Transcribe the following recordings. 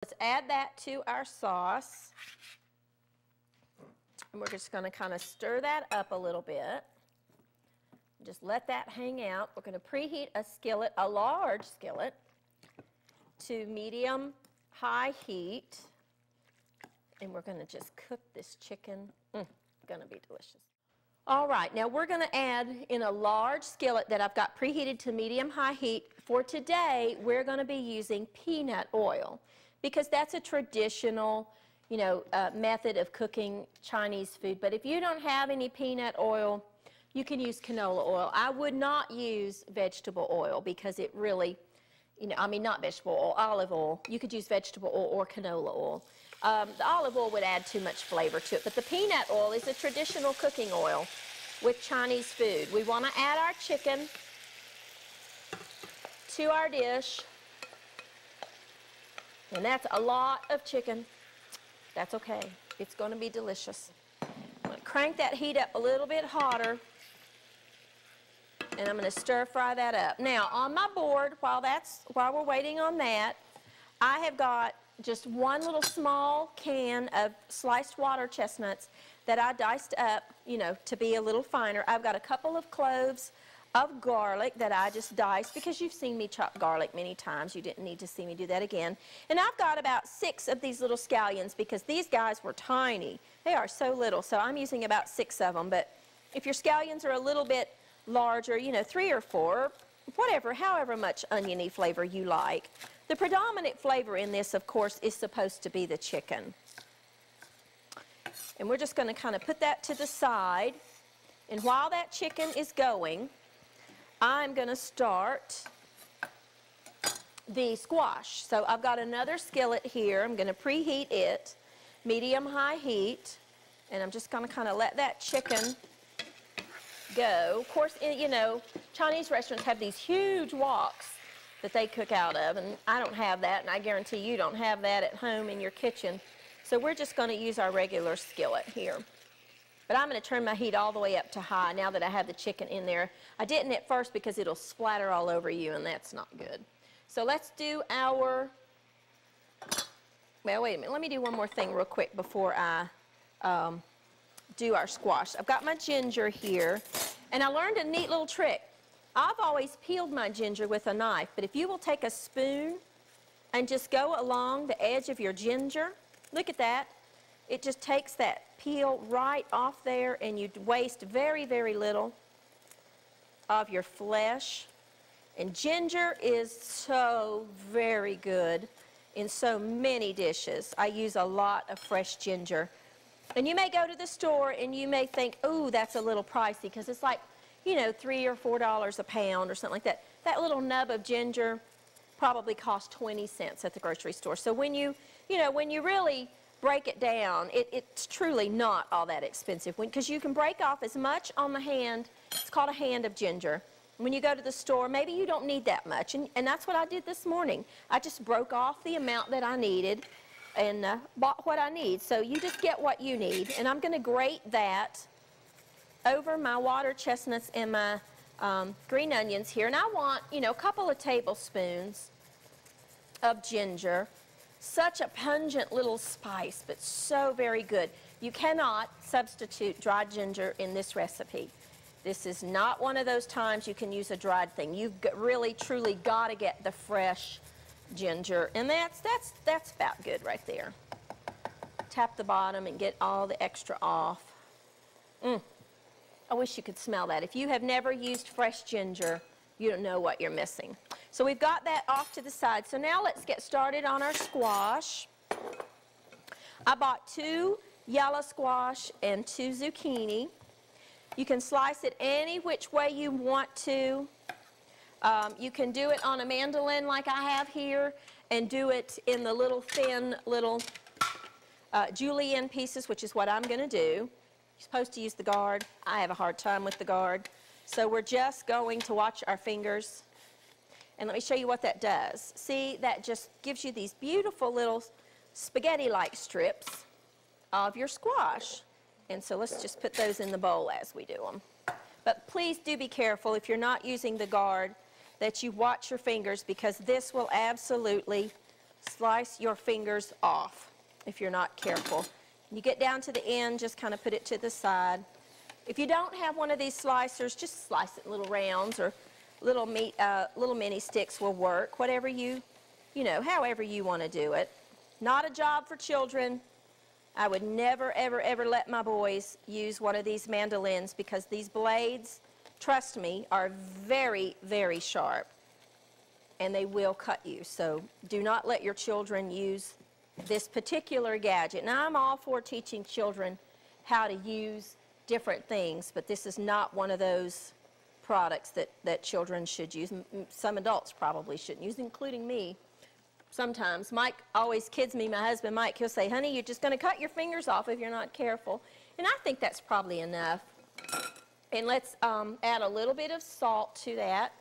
Let's add that to our sauce. And we're just going to kind of stir that up a little bit. Just let that hang out. We're going to preheat a skillet, a large skillet, to medium-high heat. And we're going to just cook this chicken. Going to be delicious. All right, now we're going to add in a large skillet that I've got preheated to medium-high heat. For today, we're going to be using peanut oil because that's a traditional, method of cooking Chinese food. But if you don't have any peanut oil, you can use canola oil. I would not use vegetable oil because it really, not vegetable oil, olive oil. You could use vegetable oil or canola oil. The olive oil would add too much flavor to it, but the peanut oil is a traditional cooking oil with Chinese food. We want to add our chicken to our dish, and that's a lot of chicken. That's okay. It's going to be delicious. I'm going to crank that heat up a little bit hotter, and I'm going to stir fry that up. Now, on my board, while we're waiting on that, I have got just one little small can of sliced water chestnuts that I diced up, to be a little finer. I've got a couple of cloves of garlic that I just diced because you've seen me chop garlic many times. You didn't need to see me do that again. And I've got about 6 of these little scallions because these guys were tiny. They are so little, so I'm using about 6 of them. But if your scallions are a little bit larger, 3 or 4, whatever, however much oniony flavor you like. The predominant flavor in this, of course, is supposed to be the chicken. And we're just going to kind of put that to the side. And while that chicken is going, I'm going to start the squash. So I've got another skillet here. I'm going to preheat it, medium-high heat. And I'm just going to kind of let that chicken go. Of course, Chinese restaurants have these huge woks that they cook out of, and I don't have that, and I guarantee you don't have that at home in your kitchen. So we're just going to use our regular skillet here. But I'm going to turn my heat all the way up to high now that I have the chicken in there. I didn't at first because it'll splatter all over you, and that's not good. So let's do our, well, wait a minute. Let me do one more thing real quick before I do our squash. I've got my ginger here, and I learned a neat little trick. I've always peeled my ginger with a knife, but if you will take a spoon and just go along the edge of your ginger, look at that. It just takes that peel right off there, and you waste very, very little of your flesh. And ginger is so very good in so many dishes. I use a lot of fresh ginger. And you may go to the store and you may think, ooh, that's a little pricey, because it's like, $3 or $4 a pound or something like that. That little nub of ginger probably costs 20 cents at the grocery store. So when you really break it down, it's truly not all that expensive, because you can break off as much on the hand. It's called a hand of ginger. When you go to the store, maybe you don't need that much, and that's what I did this morning. I just broke off the amount that I needed and bought what I need. So you just get what you need, and I'm going to grate that over my water chestnuts and my green onions here. And I want, a couple of tablespoons of ginger. Such a pungent little spice, but so very good. You cannot substitute dried ginger in this recipe. This is not one of those times you can use a dried thing. You've really, truly got to get the fresh ginger. And that's about good right there. Tap the bottom and get all the extra off. I wish you could smell that. If you have never used fresh ginger, you don't know what you're missing. So we've got that off to the side. So now let's get started on our squash. I bought 2 yellow squash and 2 zucchini. You can slice it any which way you want to. You can do it on a mandolin like I have here, and do it in the little thin little julienne pieces, which is what I'm going to do. You're supposed to use the guard. I have a hard time with the guard. So we're just going to watch our fingers. And let me show you what that does. See, that just gives you these beautiful little spaghetti-like strips of your squash. And so let's just put those in the bowl as we do them. But please do be careful if you're not using the guard that you watch your fingers, because this will absolutely slice your fingers off if you're not careful. You get down to the end, just kind of put it to the side. If you don't have one of these slicers, just slice it in little rounds, or little mini sticks will work. Whatever you know, however you want to do it. Not a job for children. I would never, ever, ever let my boys use one of these mandolins, because these blades, trust me, are very, very sharp, and they will cut you. So do not let your children use this particular gadget. Now, I'm all for teaching children how to use different things, but this is not one of those products that children should use. Some adults probably shouldn't use, including me. Sometimes Mike always kids me, my husband Mike, he'll say, honey, you're just going to cut your fingers off if you're not careful. And I think that's probably enough. And let's add a little bit of salt to that.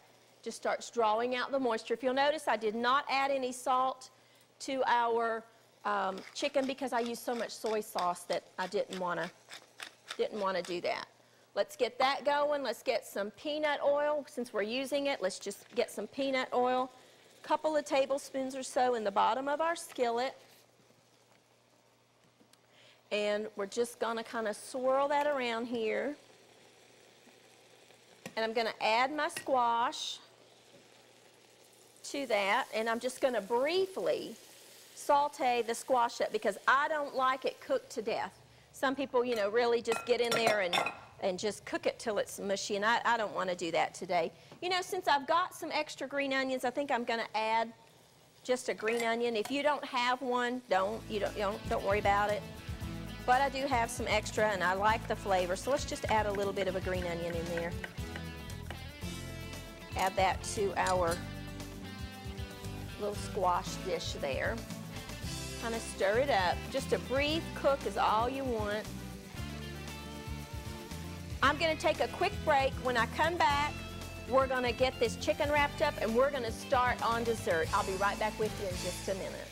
Just starts drawing out the moisture. If you'll notice, I did not add any salt to our chicken, because I used so much soy sauce that I didn't want to do that. Let's get that going. Let's get some peanut oil. Since we're using it, let's just get some peanut oil. A couple of tablespoons or so in the bottom of our skillet. And we're just going to kind of swirl that around here. And I'm going to add my squash to that. And I'm just going to briefly saute the squash up, because I don't like it cooked to death. Some people, you know, really just get in there and just cook it till it's mushy, and I don't want to do that today. You know, since I've got some extra green onions, I think I'm going to add just a green onion. If you don't have one, don't worry about it. But I do have some extra, and I like the flavor, so let's just add a little bit of a green onion in there. Add that to our little squash dish there. Kind of stir it up. Just a brief cook is all you want. I'm going to take a quick break. When I come back, we're going to get this chicken wrapped up, and we're going to start on dessert. I'll be right back with you in just a minute.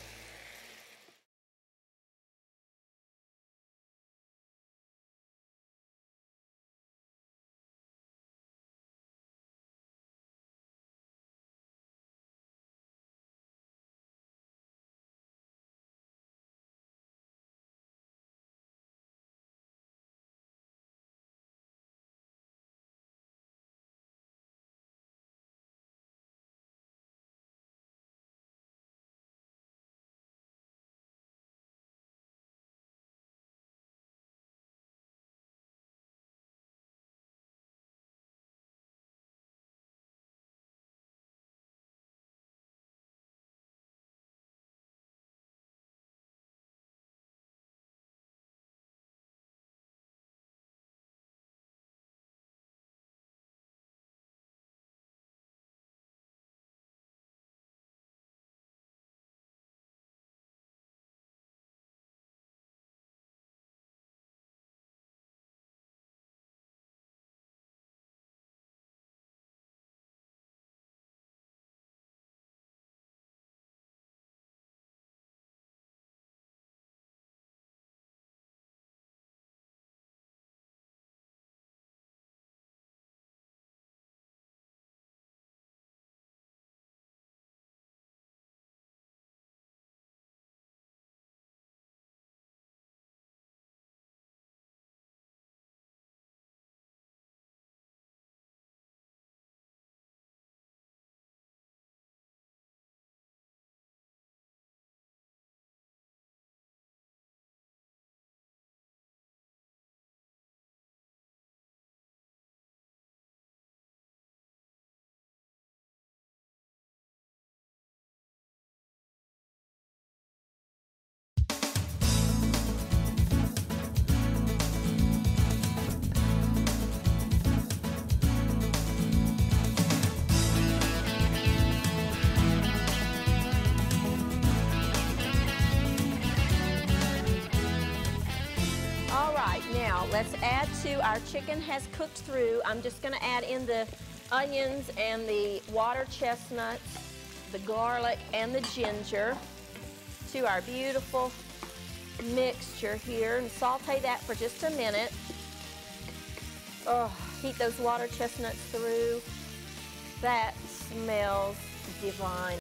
Now, let's add to our chicken has cooked through. I'm just going to add in the onions and the water chestnuts, the garlic and the ginger to our beautiful mixture here, and saute that for just a minute. Oh, heat those water chestnuts through. That smells divine.